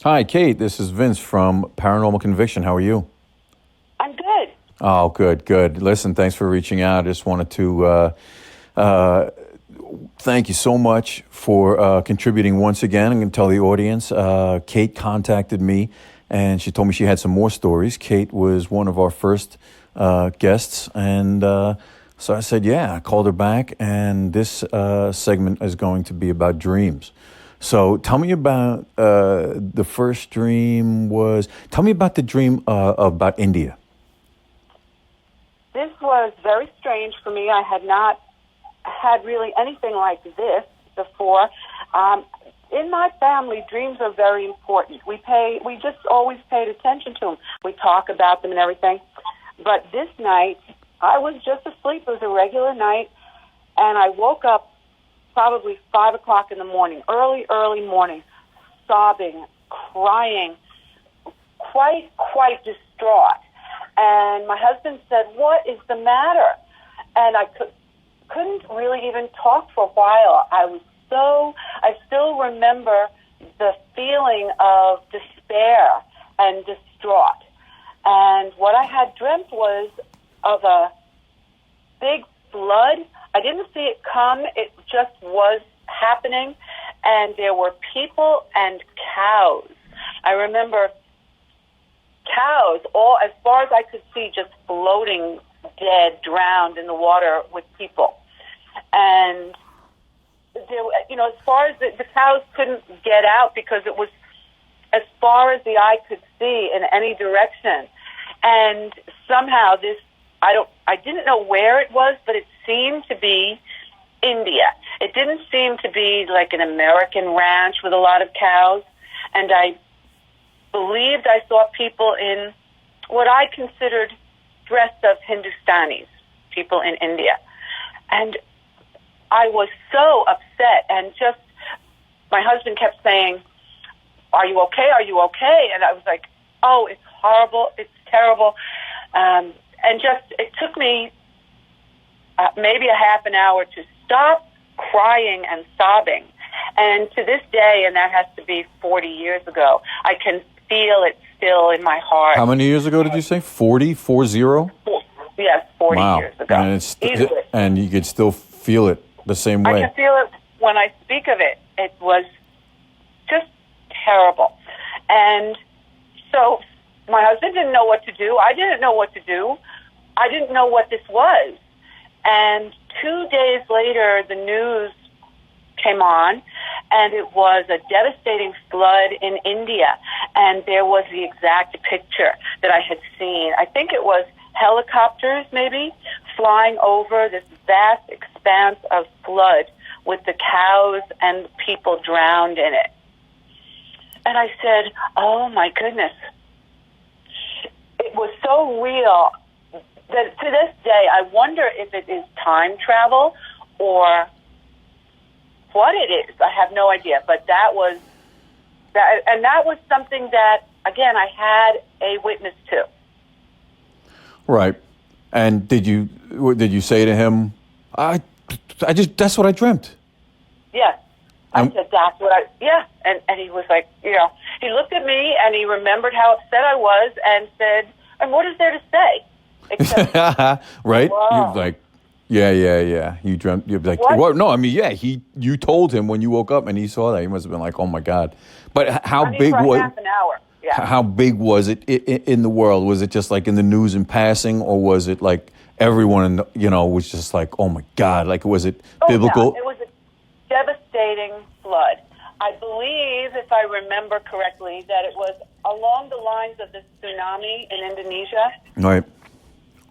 Hi, Kate. This is Vince from Paranormal Conviction. How are you? I'm good. Oh, good, good. Listen, thanks for reaching out. I just wanted to uh, thank you so much for contributing once again. I'm going to tell the audience. Kate contacted me, and she told me she had some more stories. Kate was one of our first guests, and so I said, yeah. I called her back, and this segment is going to be about dreams. So tell me about the first dream was. Tell me about the dream about India. This was very strange for me. I had not had really anything like this before. In my family, dreams are very important. We just always paid attention to them. We talk about them and everything. But this night, I was just asleep. It was a regular night, and I woke up probably 5 o'clock in the morning, early morning, sobbing, crying, quite distraught. And my husband said, "What is the matter?" And I couldn't really even talk for a while. I still remember the feeling of despair and distraught. And what I had dreamt was of a big flood. I didn't see it come. It just was happening. And there were people and cows. I remember cows, all as far as I could see, just floating dead, drowned in the water with people. And there, as far as the cows couldn't get out because it was as far as the eye could see in any direction. And somehow I didn't know where it was, but it seemed to be India. It didn't seem to be like an American ranch with a lot of cows. And I believed I saw people in what I considered dressed as Hindustanis, people in India. And I was so upset, and just my husband kept saying, "Are you okay? Are you okay?" And I was like, "Oh, it's horrible. It's terrible." And just, it took me maybe a half an hour to stop crying and sobbing. And to this day, and that has to be 40 years ago, I can feel it still in my heart. How many years ago did you say? 40? 40? Yes, 40 Wow. years ago. And you could still feel it the same way. I can feel it when I speak of it. It was just terrible. And so my husband didn't know what to do. I didn't know what to do. I didn't know what this was. And 2 days later, the news came on, and it was a devastating flood in India. And there was the exact picture that I had seen. I think it was helicopters, maybe, flying over this vast expanse of flood with the cows and people drowned in it. And I said, "Oh, my goodness." It was so real that to this day, I wonder if it is time travel or what it is. I have no idea. But that was something that, again, I had a witness to. Right. And did you say to him, that's what I dreamt? Yes. I said, that's what And he was like, he looked at me and he remembered how upset I was and said, "And what is there to say?" Except, right? Whoa. You're like, yeah. You dreamt. You're like, what? Well, no, I mean, yeah. You told him when you woke up and he saw that. He must have been like, "Oh my God!" But how big for was? Half an hour. Yeah. How big was it in the world? Was it just like in the news in passing, or was it like everyone was just like, "Oh my God!" Like, was it biblical? Yeah. It was a devastating flood. I believe, if I remember correctly, that it was along the lines of the tsunami in Indonesia. Right.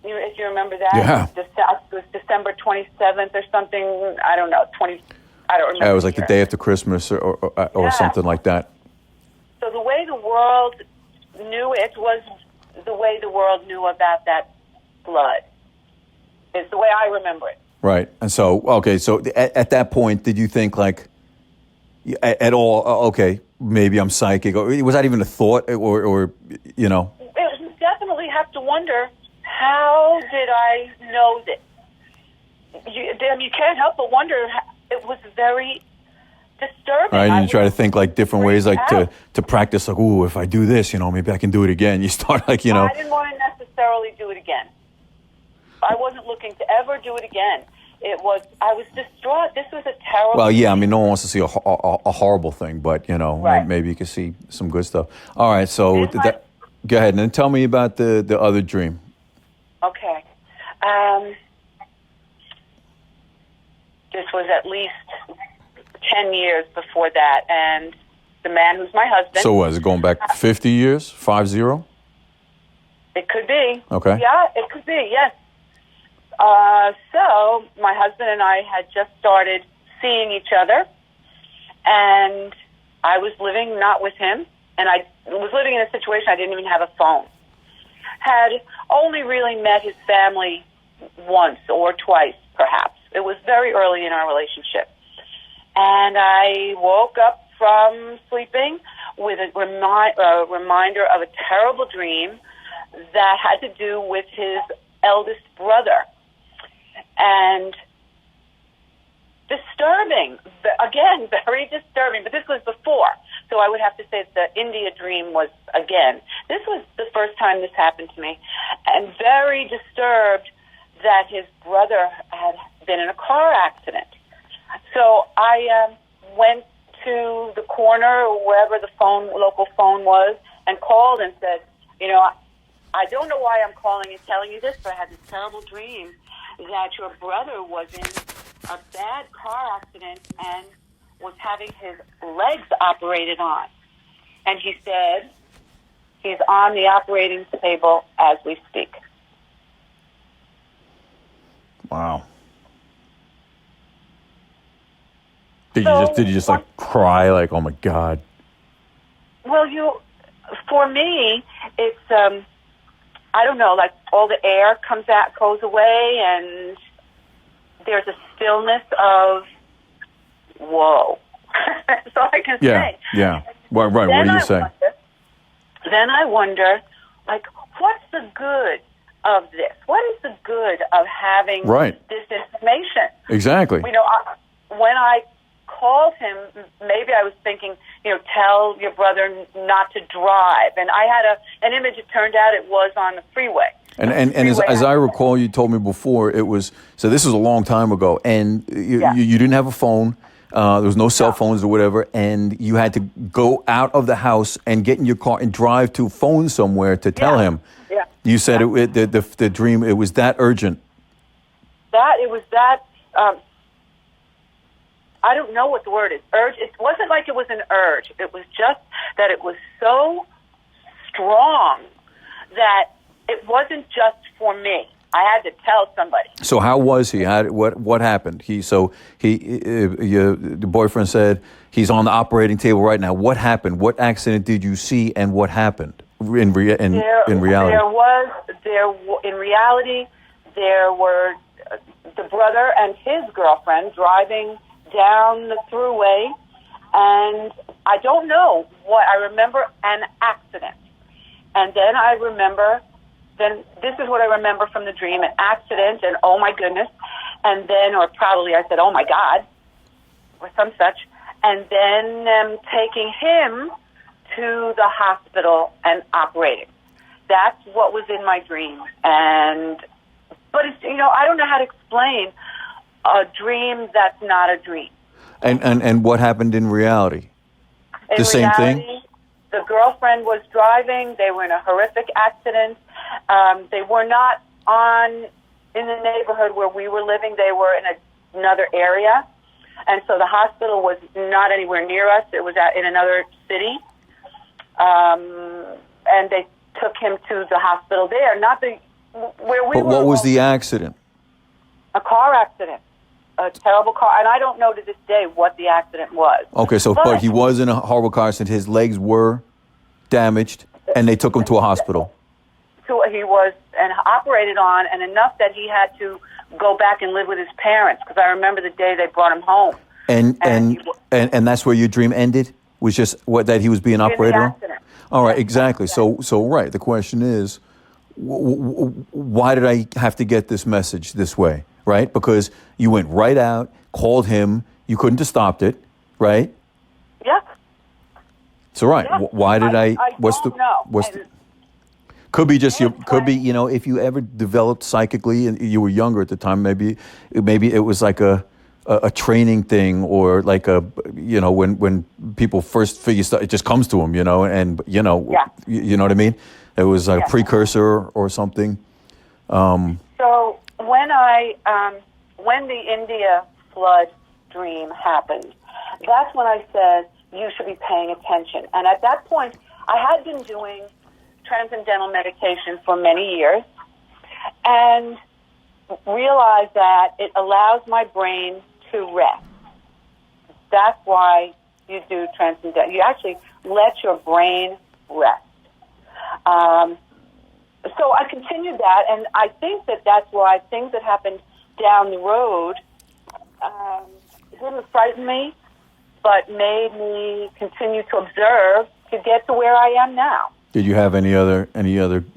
If you remember that, Yeah. It was December 27th or something. I don't know. I don't remember. Yeah, it was like the day after Christmas or something like that. So the way the world knew it was the way the world knew about that flood. Is the way I remember it. Right. And so, so at that point, did you think like at all, okay, maybe I'm psychic? Or was that even a thought or You definitely have to wonder, how did I know this? You can't help but wonder. It was very disturbing. Right, and you try to think like different ways, like out. to practice, like, ooh, if I do this, maybe I can do it again. You start like, I didn't want to necessarily do it again. I wasn't looking to ever do it again. I was distraught. This was a terrible. Well, yeah, I mean, no one wants to see a horrible thing, but Right. maybe you can see some good stuff. All right, so go ahead and then tell me about the other dream. Okay. This was at least 10 years before that, and the man who's my husband. So what, is it going back 50 years? 50? It could be. Okay. Yeah, it could be, yes. So my husband and I had just started seeing each other, and I was living not with him, and I was living in a situation I didn't even have a phone. Had only really met his family once or twice, perhaps. It was very early in our relationship. And I woke up from sleeping with a reminder of a terrible dream that had to do with his eldest brother. And disturbing, again, very disturbing, but this was before. So I would have to say that the India dream was, again, this was the first time this happened to me, and very disturbed that his brother had been in a car accident. So I went to the corner, wherever the local phone was, and called and said, I don't know why I'm calling and telling you this, but I had this terrible dream that your brother was in a bad car accident and was having his legs operated on. And he said he's on the operating table as we speak. Wow. Did you just like cry, like, oh my God? Well, for me, it's I don't know, like all the air goes away, and there's a stillness of whoa. That's all I can say. Yeah. Right. What do you say? Then I wonder, like, what's the good of this? What is the good of having this information? Exactly. When I called him, maybe I was thinking, tell your brother not to drive. And I had an image, it turned out it was on the freeway. And as I recall, you told me before, it was, so this was a long time ago, and you didn't have a phone, there was no cell phones or whatever, and you had to go out of the house and get in your car and drive to a phone somewhere to tell him. Yeah. You said the dream, it was that urgent. I don't know what the word is. Urge. It wasn't like it was an urge. It was just that it was so strong that it wasn't just for me. I had to tell somebody. So how was he? What happened? Your boyfriend said he's on the operating table right now. What happened? What accident did you see, and what happened in reality? In reality, there were the brother and his girlfriend driving down the thruway, and I don't know what. I remember an accident, and then I remember. Then this is what I remember from the dream: an accident, and oh my goodness, and then, or probably I said, oh my God, or some such, and then taking him to the hospital and operating. That's what was in my dream, but it's, I don't know how to explain a dream that's not a dream. And what happened in reality? The same thing? The girlfriend was driving. They were in a horrific accident. They were not in the neighborhood where we were living. They were in another area. And so the hospital was not anywhere near us. It was in another city. And they took him to the hospital there, not where we were. But what was the accident? A car accident. A terrible car. And I don't know to this day what the accident was. Okay, but he was in a horrible car accident. His legs were damaged, and they took him to a hospital. So he was operated on, and enough that he had to go back and live with his parents, because I remember the day they brought him home. And that's where your dream ended? Was just that he was being operated on? All right, exactly. So right, the question is, why did I have to get this message this way, right? Because you went right out, called him, you couldn't have stopped it, right? It's all right. Yeah. Why did I? What's don't the? know. What's And the? Could be just you. it's Could be like- if you ever developed psychically and you were younger at the time. Maybe it was like a training thing, or like when people first figure stuff, it just comes to them. And Yeah. you know what I mean. It was like a Yeah. precursor or something. So when the India flood dream happened, that's when I said you should be paying attention. And at that point, I had been doing transcendental meditation for many years, and realized that it allows my brain to rest. That's why you do transcendental. You actually let your brain rest. So I continued that, and I think that that's why things that happened down the road didn't frighten me, but made me continue to observe to get to where I am now. Did you have any other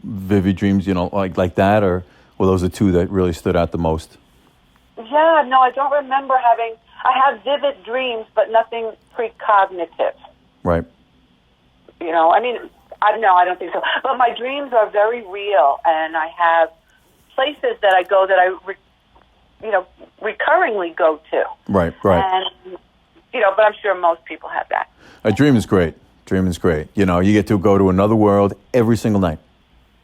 vivid dreams? Like that, or were those the two that really stood out the most? Yeah, no, I don't remember having. I have vivid dreams, but nothing precognitive. Right. I don't think so. But my dreams are very real, and I have places that I go that I, recurringly go to. Right. And, but I'm sure most people have that. A dream is great. Dream is great. You get to go to another world every single night.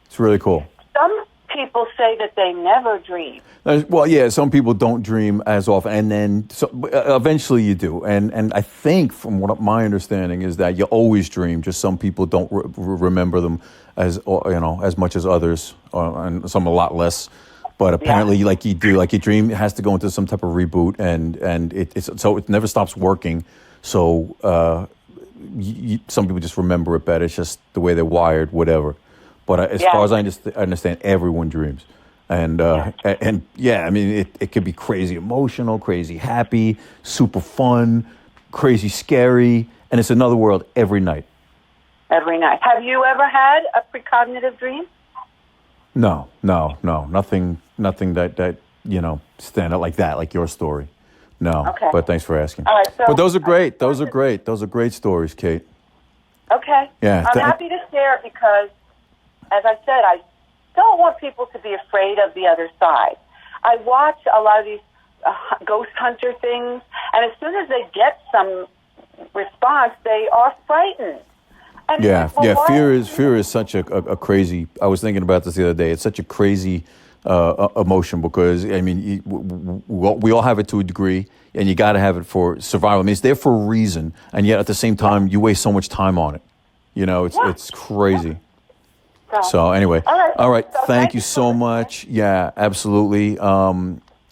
It's really cool. Some people say that they never dream. Well, yeah, some people don't dream as often, and then eventually you do. And I think, from what my understanding is, that you always dream. Just some people don't remember them as much as others, and some a lot less. But apparently, like you do, like your dream has to go into some type of reboot, and it never stops working. So some people just remember it better. It's just the way they're wired, whatever. But as far as I understand, everyone dreams. And it could be crazy emotional, crazy happy, super fun, crazy scary, and it's another world every night. Every night. Have you ever had a precognitive dream? No, nothing that stand out like that, like your story. No, okay. But thanks for asking. All right, so but those are great. Those are great stories, Kate. Okay. Yeah. I'm happy to share because, as I said, I don't want people to be afraid of the other side. I watch a lot of these ghost hunter things, and as soon as they get some response, they are frightened. And Fear is such a crazy. I was thinking about this the other day. It's such a crazy emotion because we all have it to a degree, and you got to have it for survival. I mean, it's there for a reason, and yet at the same time, you waste so much time on it. It's crazy. So anyway, all right. So thank you so much. Yeah, absolutely.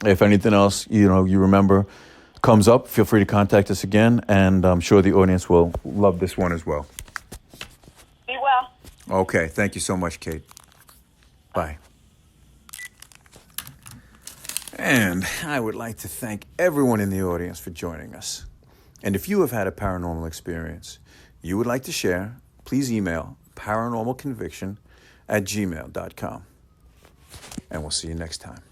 If anything else, you remember comes up, feel free to contact us again, and I'm sure the audience will love this one as well. Be well. Okay. Thank you so much, Kate. Bye. And I would like to thank everyone in the audience for joining us. And if you have had a paranormal experience you would like to share, please email paranormalconviction@gmail.com. And we'll see you next time.